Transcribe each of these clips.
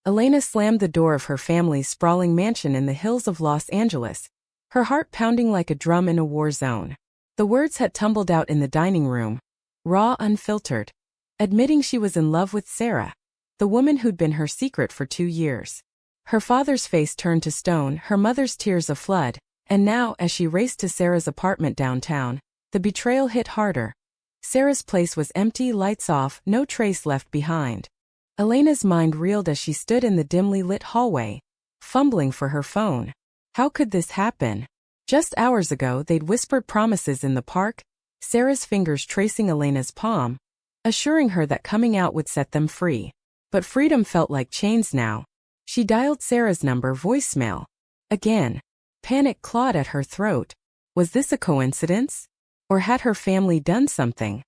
Elena slammed the door of her family's sprawling mansion in the hills of Los Angeles, her heart pounding like a drum in a war zone. The words had tumbled out in the dining room, raw, unfiltered, admitting she was in love with Sarah, the woman who'd been her secret for 2 years. Her father's face turned to stone, her mother's tears a flood, and now, as she raced to Sarah's apartment downtown, the betrayal hit harder. Sarah's place was empty, lights off, no trace left behind. Elena's mind reeled as she stood in the dimly lit hallway, fumbling for her phone. How could this happen? Just hours ago they'd whispered promises in the park, Sarah's fingers tracing Elena's palm, assuring her that coming out would set them free. But freedom felt like chains now. She dialed Sarah's number, voicemail. Again. Panic clawed at her throat. Was this a coincidence? Or had her family done something?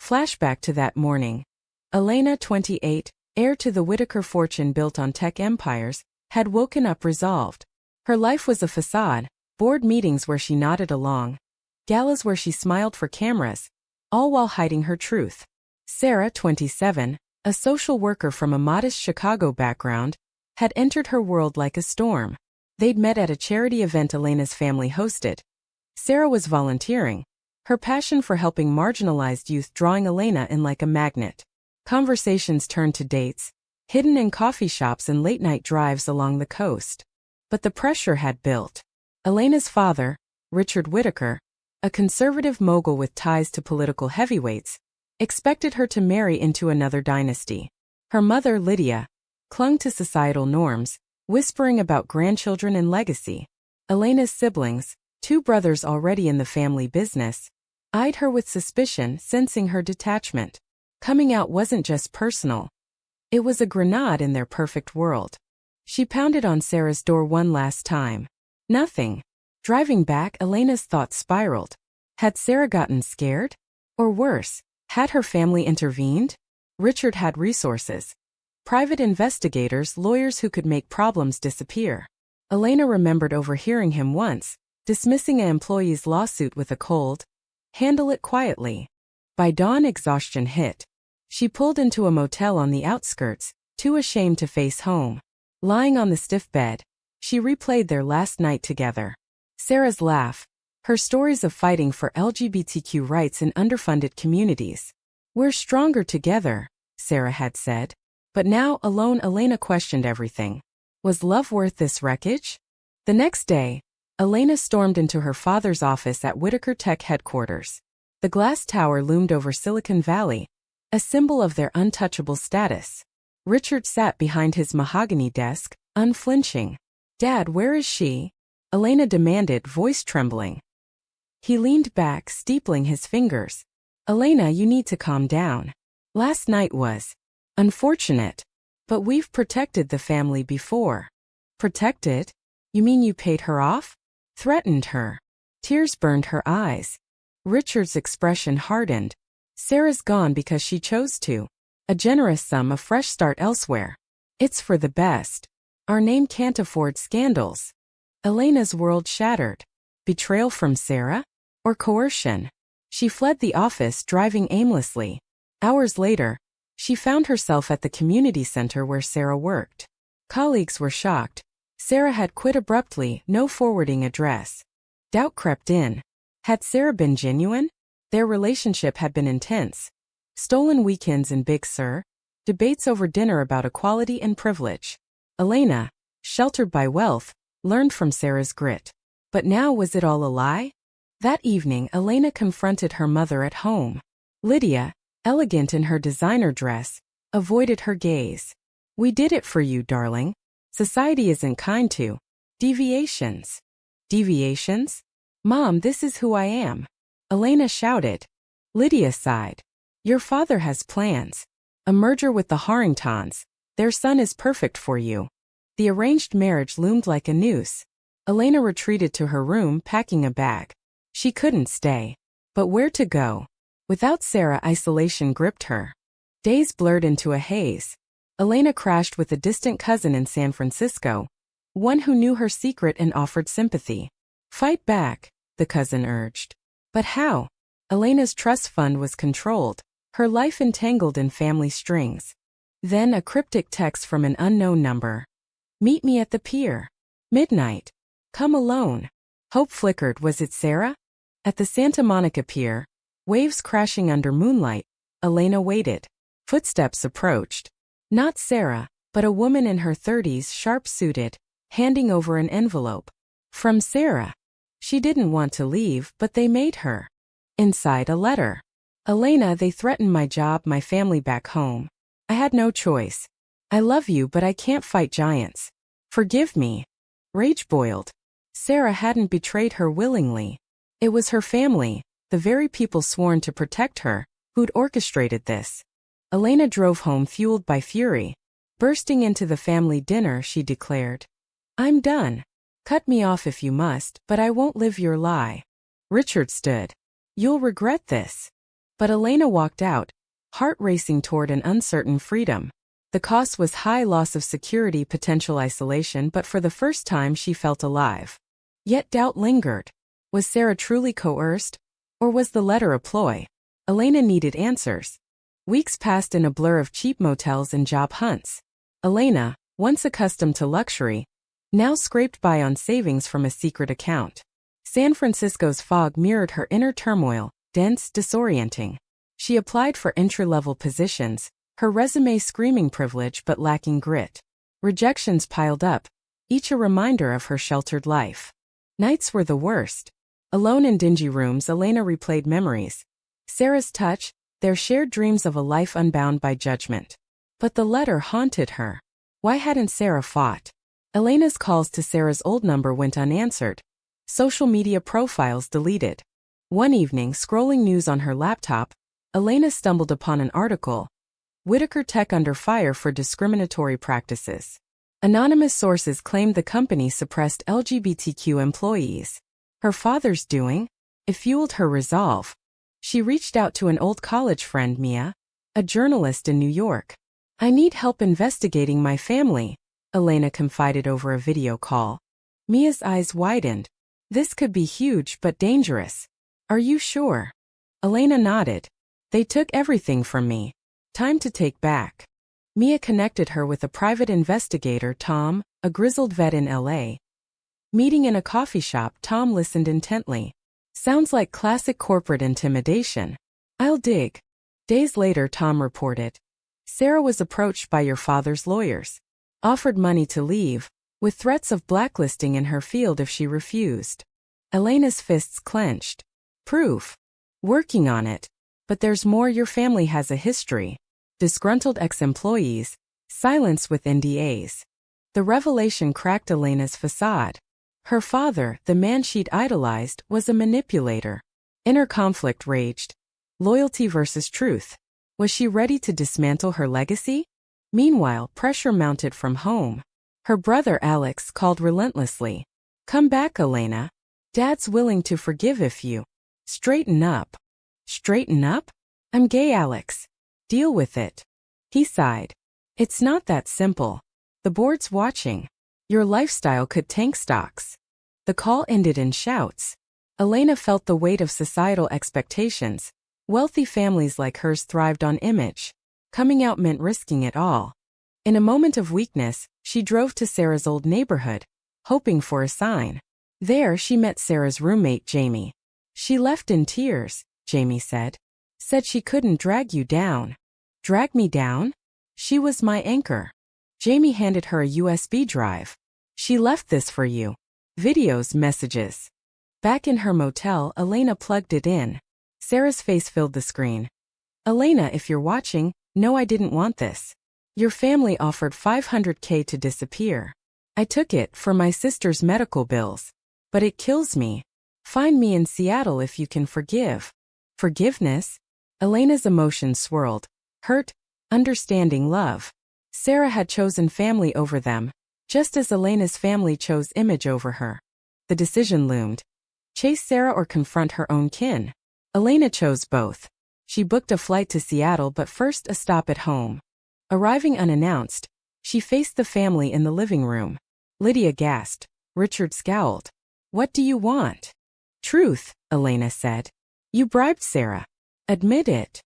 Flashback to that morning. Elena, 28, heir to the Whitaker fortune built on tech empires, had woken up resolved. Her life was a facade, board meetings where she nodded along, galas where she smiled for cameras, all while hiding her truth. Sarah, 27, a social worker from a modest Chicago background, had entered her world like a storm. They'd met at a charity event Elena's family hosted. Sarah was volunteering, her passion for helping marginalized youth drawing Elena in like a magnet. Conversations turned to dates, hidden in coffee shops and late-night drives along the coast. But the pressure had built. Elena's father, Richard Whitaker, a conservative mogul with ties to political heavyweights, expected her to marry into another dynasty. Her mother, Lydia, clung to societal norms, whispering about grandchildren and legacy. Elena's siblings, 2 brothers already in the family business, eyed her with suspicion, sensing her detachment. Coming out wasn't just personal. It was a grenade in their perfect world. She pounded on Sarah's door one last time. Nothing. Driving back, Elena's thoughts spiraled. Had Sarah gotten scared? Or worse, had her family intervened? Richard had resources. Private investigators, lawyers who could make problems disappear. Elena remembered overhearing him once, dismissing an employee's lawsuit with a cold, "Handle it quietly." By dawn, exhaustion hit. She pulled into a motel on the outskirts, too ashamed to face home. Lying on the stiff bed, she replayed their last night together. Sarah's laugh, her stories of fighting for LGBTQ rights in underfunded communities. "We're stronger together," Sarah had said. But now, alone, Elena questioned everything. Was love worth this wreckage? The next day, Elena stormed into her father's office at Whitaker Tech headquarters. The glass tower loomed over Silicon Valley, a symbol of their untouchable status. Richard sat behind his mahogany desk, unflinching. "Dad, where is she?" Elena demanded, voice trembling. He leaned back, steepling his fingers. "Elena, you need to calm down. Last night was unfortunate, but we've protected the family before." "Protected? You mean you paid her off?" Threatened her. Tears burned her eyes. Richard's expression hardened. "Sarah's gone because she chose to. A generous sum, a fresh start elsewhere. It's for the best. Our name can't afford scandals." Elena's world shattered. Betrayal from Sarah? Or coercion? She fled the office, driving aimlessly. Hours later, she found herself at the community center where Sarah worked. Colleagues were shocked. Sarah had quit abruptly, no forwarding address. Doubt crept in. Had Sarah been genuine? Their relationship had been intense. Stolen weekends in Big Sur, debates over dinner about equality and privilege. Elena, sheltered by wealth, learned from Sarah's grit. But now, was it all a lie? That evening, Elena confronted her mother at home. Lydia, elegant in her designer dress, avoided her gaze. "We did it for you, darling. Society isn't kind to deviations." "Deviations? Mom, this is who I am," Elena shouted. Lydia sighed. "Your father has plans. A merger with the Harringtons. Their son is perfect for you." The arranged marriage loomed like a noose. Elena retreated to her room, packing a bag. She couldn't stay. But where to go? Without Sarah, isolation gripped her. Days blurred into a haze. Elena crashed with a distant cousin in San Francisco, one who knew her secret and offered sympathy. "Fight back," the cousin urged. But how? Elena's trust fund was controlled, her life entangled in family strings. Then a cryptic text from an unknown number. Meet me at the pier. Midnight. Come alone. Hope flickered. Was it Sarah? At the Santa Monica pier, waves crashing under moonlight, Elena waited. Footsteps approached. Not Sarah, but a woman in her 30s, sharp-suited, handing over an envelope. From Sarah. She didn't want to leave, but they made her. Inside, a letter. Elena, they threatened my job, my family back home. I had no choice. I love you, but I can't fight giants. Forgive me. Rage boiled. Sarah hadn't betrayed her willingly. It was her family, the very people sworn to protect her, who'd orchestrated this. Elena drove home fueled by fury. Bursting into the family dinner, she declared, I'm done. Cut me off if you must, but I won't live your lie. Richard stood. You'll regret this. But Elena walked out, heart racing toward an uncertain freedom. The cost was high: loss of security, potential isolation, but for the first time she felt alive. Yet doubt lingered. Was Sarah truly coerced? Or was the letter a ploy? Elena needed answers. Weeks passed in a blur of cheap motels and job hunts. Elena, once accustomed to luxury, now scraped by on savings from a secret account. San Francisco's fog mirrored her inner turmoil, dense, disorienting. She applied for entry-level positions, her resume screaming privilege but lacking grit. Rejections piled up, each a reminder of her sheltered life. Nights were the worst. Alone in dingy rooms, Elena replayed memories. Sarah's touch, their shared dreams of a life unbound by judgment. But the letter haunted her. Why hadn't Sarah fought? Elena's calls to Sarah's old number went unanswered. Social media profiles deleted. One evening, scrolling news on her laptop, Elena stumbled upon an article. Whitaker Tech under fire for discriminatory practices. Anonymous sources claimed the company suppressed LGBTQ employees. Her father's doing? It fueled her resolve. She reached out to an old college friend, Mia, a journalist in New York. I need help investigating my family, Elena confided over a video call. Mia's eyes widened. This could be huge but dangerous. Are you sure? Elena nodded. They took everything from me. Time to take back. Mia connected her with a private investigator, Tom, a grizzled vet in LA. Meeting in a coffee shop, Tom listened intently. Sounds like classic corporate intimidation. I'll dig. Days later, Tom reported. Sarah was approached by your father's lawyers. Offered money to leave, with threats of blacklisting in her field if she refused. Elena's fists clenched. Proof. Working on it. But there's more. Your family has a history. Disgruntled ex-employees. Silence with NDAs. The revelation cracked Elena's facade. Her father, the man she'd idolized, was a manipulator. Inner conflict raged. Loyalty versus truth. Was she ready to dismantle her legacy? Meanwhile, pressure mounted from home. Her brother Alex called relentlessly. Come back, Elena. Dad's willing to forgive if you straighten up. Straighten up? I'm gay, Alex. Deal with it. He sighed. It's not that simple. The board's watching. Your lifestyle could tank stocks. The call ended in shouts. Elena felt the weight of societal expectations. Wealthy families like hers thrived on image. Coming out meant risking it all. In a moment of weakness, she drove to Sarah's old neighborhood, hoping for a sign. There she met Sarah's roommate, Jamie. She left in tears, Jamie said. Said she couldn't drag you down. Drag me down? She was my anchor. Jamie handed her a USB drive. She left this for you. Videos, messages. Back in her motel, Elena plugged it in. Sarah's face filled the screen. Elena, if you're watching, know I didn't want this. Your family offered $500K to disappear. I took it for my sister's medical bills. But it kills me. Find me in Seattle if you can forgive. Forgiveness? Elena's emotions swirled. Hurt, understanding, love. Sarah had chosen family over them, just as Elena's family chose image over her. The decision loomed. Chase Sarah or confront her own kin? Elena chose both. She booked a flight to Seattle, but first a stop at home. Arriving unannounced, she faced the family in the living room. Lydia gasped. Richard scowled. What do you want? Truth, Elena said. You bribed Sarah. Admit it.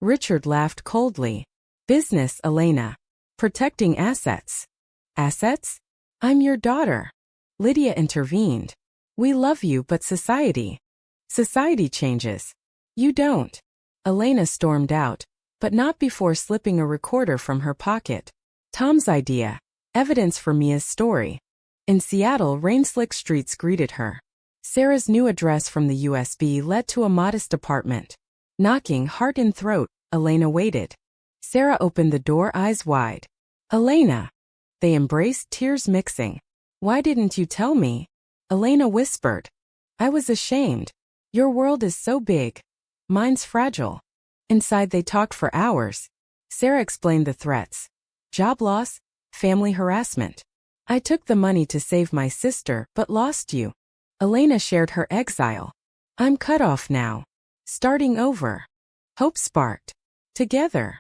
Richard laughed coldly. Business, Elena. Protecting assets. Assets? I'm your daughter. Lydia intervened. We love you, but society. Society changes. You don't. Elena stormed out, but not before slipping a recorder from her pocket. Tom's idea. Evidence for Mia's story. In Seattle, rain-slick streets greeted her. Sarah's new address from the USB led to a modest apartment. Knocking, heart in throat, Elena waited. Sarah opened the door, eyes wide. Elena. They embraced, tears mixing. Why didn't you tell me? Elena whispered. I was ashamed. Your world is so big. Mine's fragile. Inside they talked for hours. Sarah explained the threats. Job loss, family harassment. I took the money to save my sister, but lost you. Elena shared her exile. I'm cut off now. Starting over. Hope sparked. Together.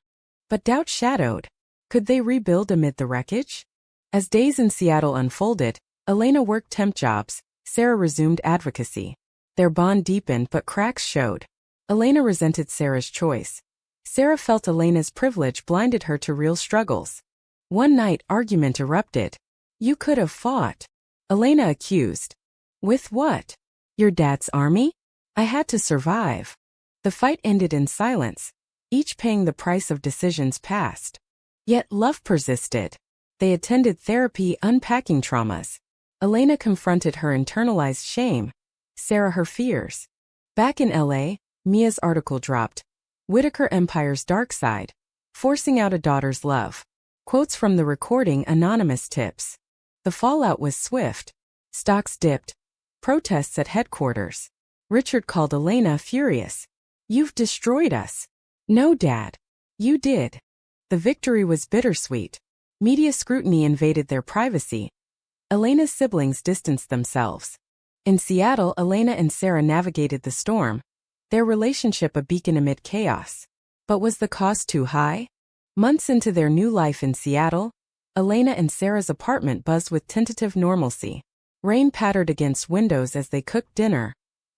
But doubt shadowed. Could they rebuild amid the wreckage? As days in Seattle unfolded, Elena worked temp jobs, Sarah resumed advocacy. Their bond deepened but cracks showed. Elena resented Sarah's choice. Sarah felt Elena's privilege blinded her to real struggles. One night, argument erupted. You could have fought. Elena accused. With what? Your dad's army? I had to survive. The fight ended in silence, each paying the price of decisions past. Yet love persisted. They attended therapy, unpacking traumas. Elena confronted her internalized shame. Sarah her fears. Back in LA, Mia's article dropped. Whitaker Empire's dark side. Forcing out a daughter's love. Quotes from the recording, anonymous tips. The fallout was swift. Stocks dipped. Protests at headquarters. Richard called Elena furious. You've destroyed us. No, Dad. You did. The victory was bittersweet. Media scrutiny invaded their privacy. Elena's siblings distanced themselves. In Seattle, Elena and Sarah navigated the storm, their relationship a beacon amid chaos. But was the cost too high? Months into their new life in Seattle, Elena and Sarah's apartment buzzed with tentative normalcy. Rain pattered against windows as they cooked dinner,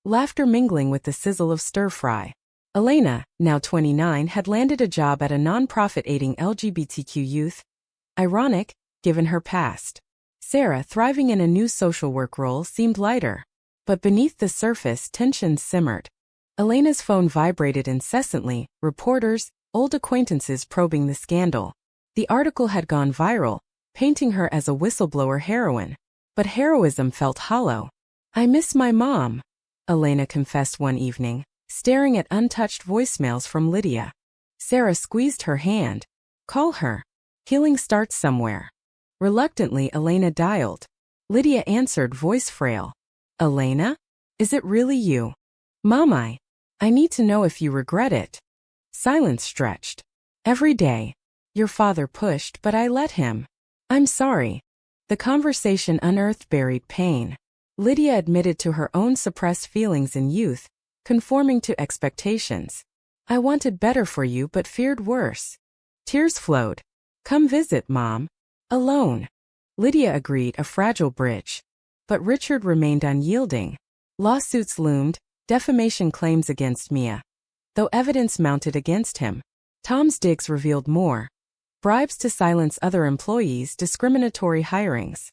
laughter mingling with the sizzle of stir-fry. Elena, now 29, had landed a job at a nonprofit aiding LGBTQ youth. Ironic, given her past. Sarah, thriving in a new social work role, seemed lighter. But beneath the surface, tensions simmered. Elena's phone vibrated incessantly, reporters, old acquaintances probing the scandal. The article had gone viral, painting her as a whistleblower heroine. But heroism felt hollow. I miss my mom, Elena confessed one evening, staring at untouched voicemails from Lydia. Sarah squeezed her hand. Call her. Healing starts somewhere. Reluctantly, Elena dialed. Lydia answered, voice frail. Elena? Is it really you? Mom, I need to know if you regret it. Silence stretched. Every day. Your father pushed, but I let him. I'm sorry. The conversation unearthed buried pain. Lydia admitted to her own suppressed feelings in youth, conforming to expectations. I wanted better for you but feared worse. Tears flowed. Come visit, Mom. Alone. Lydia agreed, a fragile bridge. But Richard remained unyielding. Lawsuits loomed, defamation claims against Mia. Though evidence mounted against him. Tom's digs revealed more. Bribes to silence other employees, discriminatory hirings.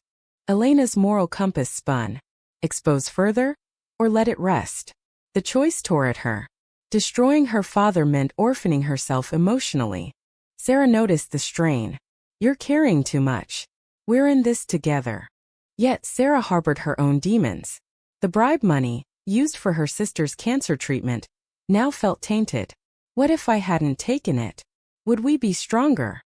Elena's moral compass spun. Expose further? Or let it rest? The choice tore at her. Destroying her father meant orphaning herself emotionally. Sarah noticed the strain. You're carrying too much. We're in this together. Yet Sarah harbored her own demons. The bribe money, used for her sister's cancer treatment, now felt tainted. What if I hadn't taken it? Would we be stronger?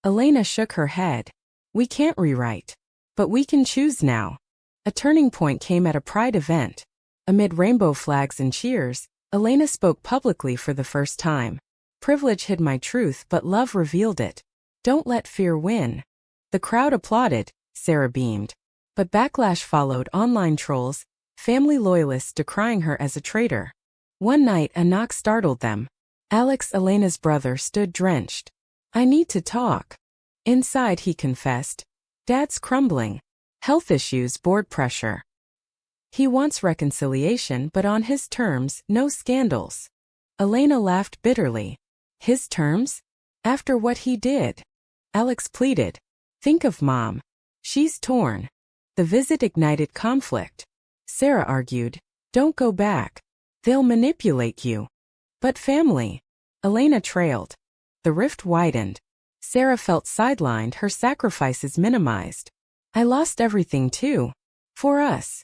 Elena shook her head. We can't rewrite. But we can choose now. A turning point came at a pride event. Amid rainbow flags and cheers, Elena spoke publicly for the first time. Privilege hid my truth, but love revealed it. Don't let fear win. The crowd applauded, Sarah beamed. But backlash followed, online trolls, family loyalists decrying her as a traitor. One night, a knock startled them. Alex, Elena's brother, stood drenched. I need to talk. Inside, he confessed. Dad's crumbling. Health issues, board pressure. He wants reconciliation, but on his terms, no scandals. Elena laughed bitterly. His terms? After what he did? Alex pleaded. Think of Mom. She's torn. The visit ignited conflict. Sarah argued. Don't go back. They'll manipulate you. But family. Elena trailed. The rift widened. Sarah felt sidelined, her sacrifices minimized. I lost everything too. For us.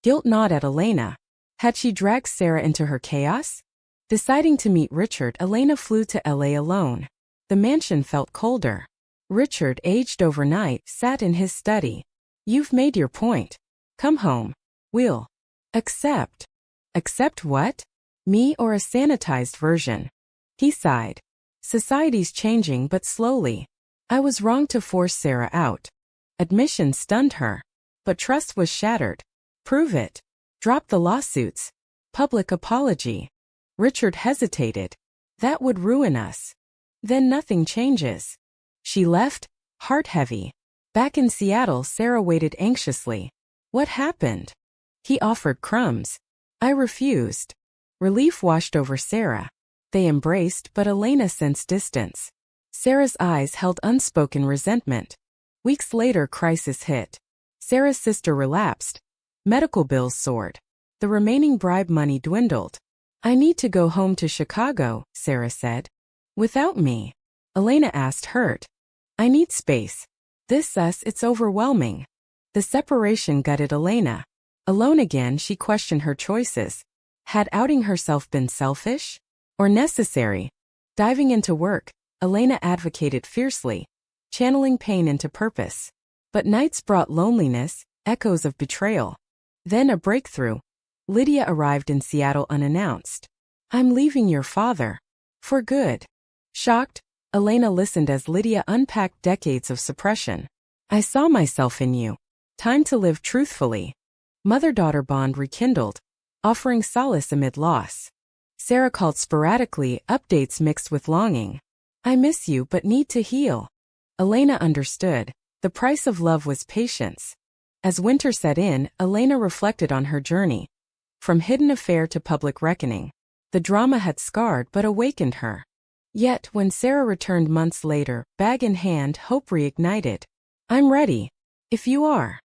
Guilt gnawed at Elena. Had she dragged Sarah into her chaos? Deciding to meet Richard, Elena flew to LA alone. The mansion felt colder. Richard, aged overnight, sat in his study. You've made your point. Come home. We'll accept. Accept what? Me or a sanitized version? He sighed. Society's changing but slowly. I was wrong to force Sarah out. Admission stunned her. But trust was shattered. Prove it. Drop the lawsuits. Public apology. Richard hesitated. That would ruin us. Then nothing changes. She left, heart heavy. Back in Seattle, Sarah waited anxiously. What happened? He offered crumbs. I refused. Relief washed over Sarah. They embraced, but Elena sensed distance. Sarah's eyes held unspoken resentment. Weeks later, crisis hit. Sarah's sister relapsed. Medical bills soared. The remaining bribe money dwindled. I need to go home to Chicago, Sarah said. Without me? Elena asked, hurt. I need space. It's overwhelming. The separation gutted Elena. Alone again, she questioned her choices. Had outing herself been selfish? Or necessary? Diving into work, Elena advocated fiercely, channeling pain into purpose. But nights brought loneliness, echoes of betrayal. Then a breakthrough. Lydia arrived in Seattle unannounced. I'm leaving your father. For good. Shocked, Elena listened as Lydia unpacked decades of suppression. I saw myself in you. Time to live truthfully. Mother-daughter bond rekindled, offering solace amid loss. Sarah called sporadically, updates mixed with longing. I miss you but need to heal. Elena understood. The price of love was patience. As winter set in, Elena reflected on her journey. From hidden affair to public reckoning. The drama had scarred but awakened her. Yet, when Sarah returned months later, bag in hand, hope reignited. I'm ready. If you are.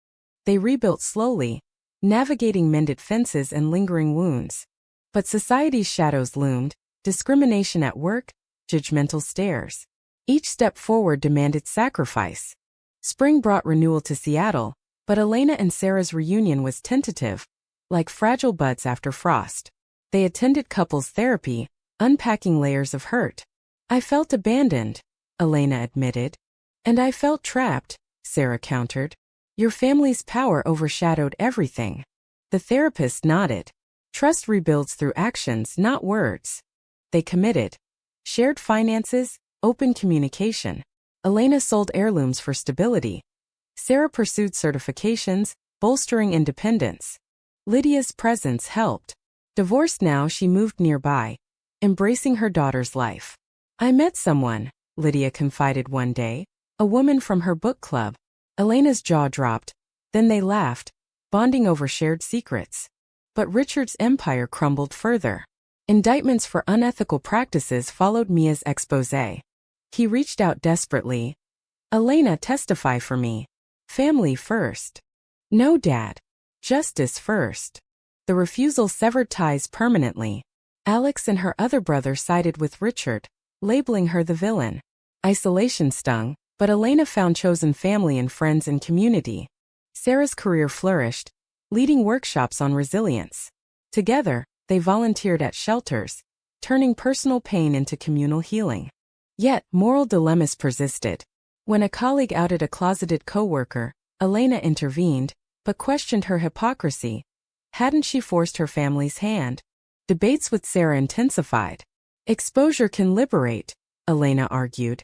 They rebuilt slowly, navigating mended fences and lingering wounds. But society's shadows loomed, discrimination at work, judgmental stares. Each step forward demanded sacrifice. Spring brought renewal to Seattle, but Elena and Sarah's reunion was tentative, like fragile buds after frost. They attended couples therapy, unpacking layers of hurt. I felt abandoned, Elena admitted. And I felt trapped, Sarah countered. Your family's power overshadowed everything. The therapist nodded. Trust rebuilds through actions, not words. They committed. Shared finances, open communication. Elena sold heirlooms for stability. Sarah pursued certifications, bolstering independence. Lydia's presence helped. Divorced now, she moved nearby, embracing her daughter's life. I met someone, Lydia confided one day, a woman from her book club. Elena's jaw dropped. Then they laughed, bonding over shared secrets. But Richard's empire crumbled further. Indictments for unethical practices followed Mia's exposé. He reached out desperately. Elena, testify for me. Family first. No, Dad. Justice first. The refusal severed ties permanently. Alex and her other brother sided with Richard, labeling her the villain. Isolation stung, but Elena found chosen family in friends and community. Sarah's career flourished, leading workshops on resilience. Together, they volunteered at shelters, turning personal pain into communal healing. Yet, moral dilemmas persisted. When a colleague outed a closeted coworker, Elena intervened, but questioned her hypocrisy. Hadn't she forced her family's hand? Debates with Sarah intensified. Exposure can liberate, Elena argued.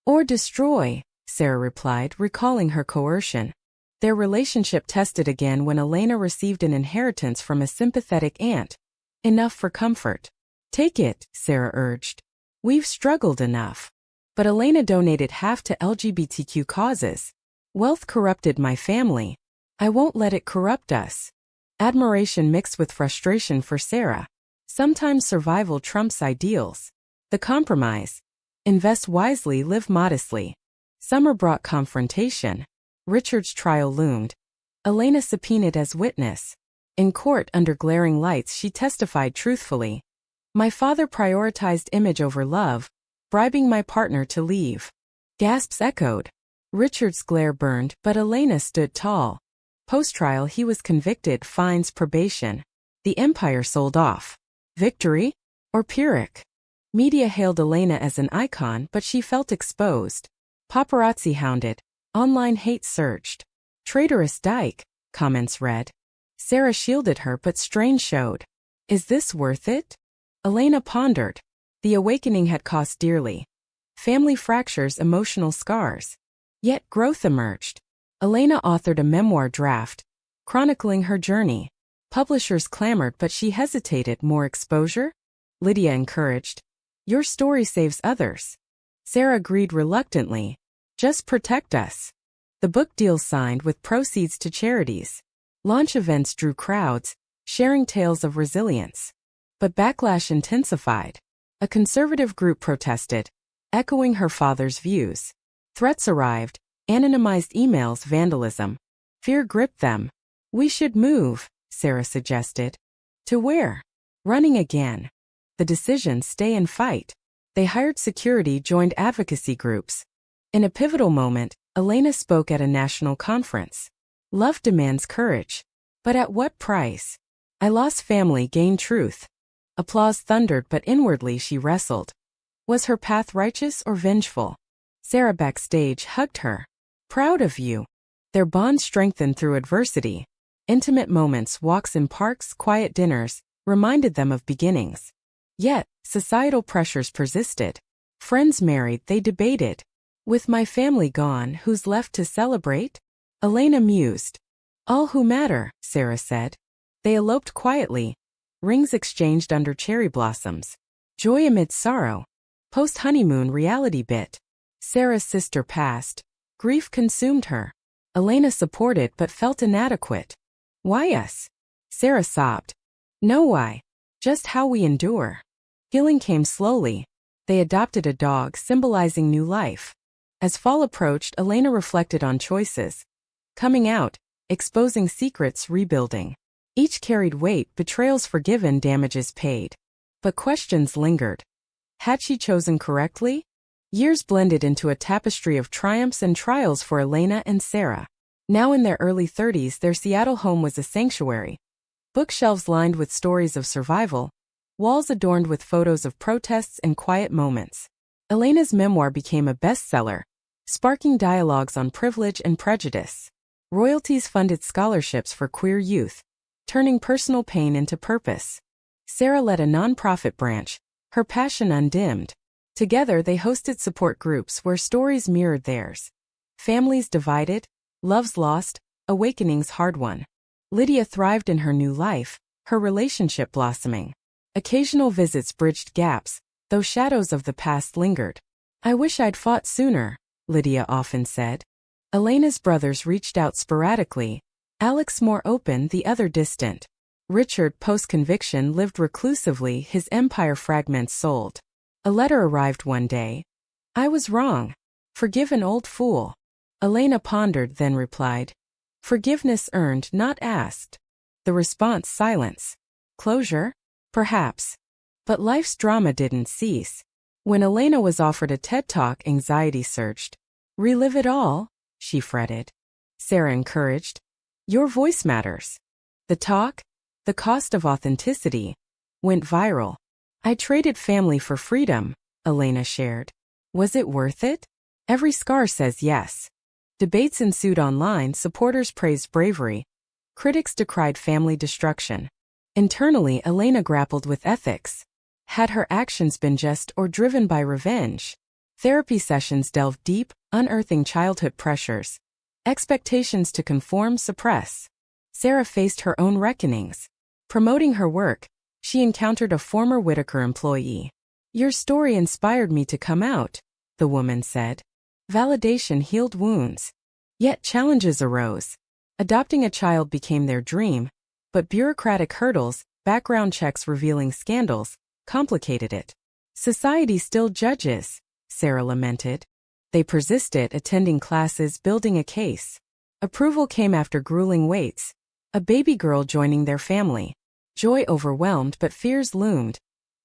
Or destroy, Sarah replied, recalling her coercion. Their relationship tested again when Elena received an inheritance from a sympathetic aunt. Enough for comfort. Take it, Sarah urged. We've struggled enough. But Elena donated half to LGBTQ causes. Wealth corrupted my family. I won't let it corrupt us. Admiration mixed with frustration for Sarah. Sometimes survival trumps ideals. The compromise. Invest wisely, live modestly. Summer brought confrontation. Richard's trial loomed. Elena subpoenaed as witness. In court under glaring lights she testified truthfully. My father prioritized image over love, bribing my partner to leave. Gasps echoed. Richard's glare burned, but Elena stood tall. Post-trial he was convicted, fines, probation. The empire sold off. Victory? Or Pyrrhic? Media hailed Elena as an icon, but she felt exposed. Paparazzi hounded. Online hate surged. Traitorous dyke, comments read. Sarah shielded her, but strain showed. Is this worth it? Elena pondered. The awakening had cost dearly. Family fractures, emotional scars. Yet growth emerged. Elena authored a memoir draft, chronicling her journey. Publishers clamored, but she hesitated. More exposure? Lydia encouraged. Your story saves others. Sarah agreed reluctantly. Just protect us. The book deal signed with proceeds to charities. Launch events drew crowds, sharing tales of resilience. But backlash intensified. A conservative group protested, echoing her father's views. Threats arrived, anonymized emails, vandalism. Fear gripped them. We should move, Sarah suggested. To where? Running again. The decision: stay and fight. They hired security, joined advocacy groups. In a pivotal moment, Elena spoke at a national conference. Love demands courage. But at what price? I lost family, gained truth. Applause thundered, but inwardly she wrestled. Was her path righteous or vengeful? Sarah backstage hugged her. Proud of you. Their bond strengthened through adversity. Intimate moments, walks in parks, quiet dinners, reminded them of beginnings. Yet, societal pressures persisted. Friends married, they debated. With my family gone, who's left to celebrate? Elena mused. All who matter, Sarah said. They eloped quietly. Rings exchanged under cherry blossoms. Joy amid sorrow. Post-honeymoon reality bit. Sarah's sister passed. Grief consumed her. Elena supported but felt inadequate. Why us? Sarah sobbed. No why. Just how we endure. Healing came slowly. They adopted a dog, symbolizing new life. As fall approached, Elena reflected on choices. Coming out, exposing secrets, rebuilding. Each carried weight, betrayals forgiven, damages paid. But questions lingered. Had she chosen correctly? Years blended into a tapestry of triumphs and trials for Elena and Sarah. Now in their early 30s, their Seattle home was a sanctuary. Bookshelves lined with stories of survival, walls adorned with photos of protests and quiet moments. Elena's memoir became a bestseller, sparking dialogues on privilege and prejudice. Royalties funded scholarships for queer youth, turning personal pain into purpose. Sarah led a nonprofit branch, her passion undimmed. Together they hosted support groups where stories mirrored theirs. Families divided, loves lost, awakenings hard-won. Lydia thrived in her new life, her relationship blossoming. Occasional visits bridged gaps, though shadows of the past lingered. I wish I'd fought sooner, Lydia often said. Elena's brothers reached out sporadically, Alex more open, the other distant. Richard, post-conviction, lived reclusively, his empire fragments sold. A letter arrived one day. I was wrong. Forgive an old fool. Elena pondered, then replied. Forgiveness earned, not asked. The response: silence. Closure? Perhaps. But life's drama didn't cease. When Elena was offered a TED Talk, anxiety surged. Relive it all? She fretted. Sarah encouraged. Your voice matters. The talk, the cost of authenticity, went viral. I traded family for freedom, Elena shared. Was it worth it? Every scar says yes. Debates ensued online, supporters praised bravery. Critics decried family destruction. Internally, Elena grappled with ethics. Had her actions been just or driven by revenge? Therapy sessions delved deep, unearthing childhood pressures. Expectations to conform, suppress. Sarah faced her own reckonings. Promoting her work, she encountered a former Whitaker employee. Your story inspired me to come out, the woman said. Validation healed wounds. Yet challenges arose. Adopting a child became their dream, but bureaucratic hurdles, background checks revealing scandals, complicated it. Society still judges, Sarah lamented. They persisted, attending classes, building a case. Approval came after grueling waits. A baby girl joining their family. Joy overwhelmed, but fears loomed,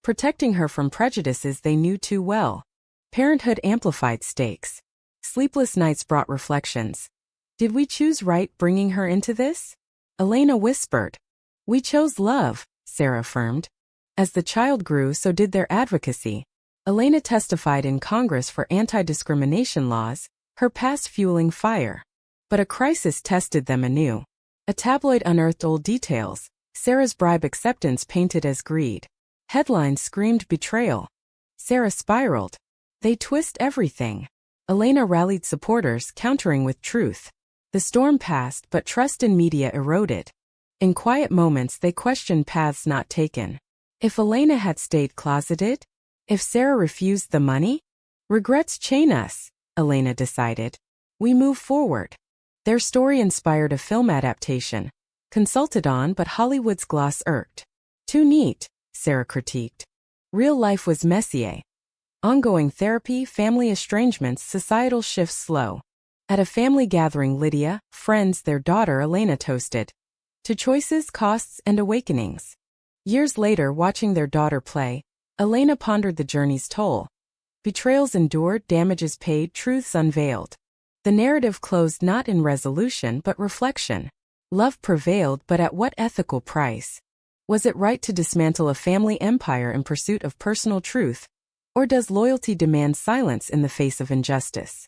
protecting her from prejudices they knew too well. Parenthood amplified stakes. Sleepless nights brought reflections. Did we choose right bringing her into this? Elena whispered. We chose love, Sarah affirmed. As the child grew, so did their advocacy. Elena testified in Congress for anti-discrimination laws, her past fueling fire. But a crisis tested them anew. A tabloid unearthed old details. Sarah's bribe acceptance painted as greed. Headlines screamed betrayal. Sarah spiraled. They twist everything. Elena rallied supporters, countering with truth. The storm passed, but trust in media eroded. In quiet moments they questioned paths not taken. If Elena had stayed closeted? If Sarah refused the money? Regrets chain us, Elena decided. We move forward. Their story inspired a film adaptation. Consulted on, but Hollywood's gloss irked. Too neat, Sarah critiqued. Real life was messier. Ongoing therapy, family estrangements, societal shifts slow. At a family gathering, Lydia, friends, their daughter Elena toasted. To choices, costs, and awakenings. Years later, watching their daughter play, Elena pondered the journey's toll. Betrayals endured, damages paid, truths unveiled. The narrative closed not in resolution but reflection. Love prevailed, but at what ethical price? Was it right to dismantle a family empire in pursuit of personal truth? Or does loyalty demand silence in the face of injustice?